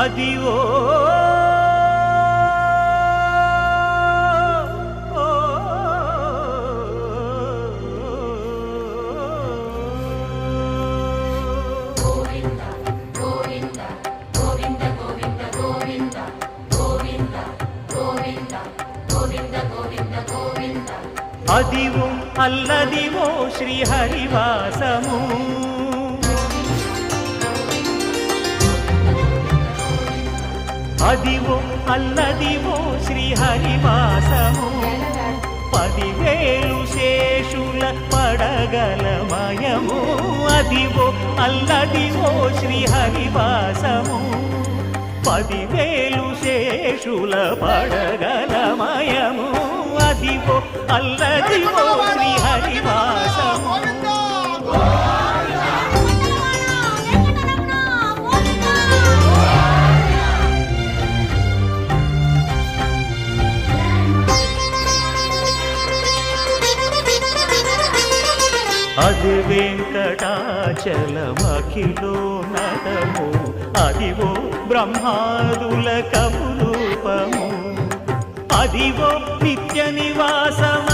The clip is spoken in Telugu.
అదివో అదివో అల్లదివో శ్రీహరివాసము అదివో అల్లదివో శ్రీహరివాసము 10,000 శేషుల పడగలమయము అదివో అల్లదివో శ్రీహరివాసము 10,000 శేషుల పడగలమయము అదివో అల్లదివో శ్రీహరివాసము అది వెంకటాచలమఖిలోన్నతము అదివో బ్రహ్మాదుల కపురూపము అదివో నిత్య నివాసమ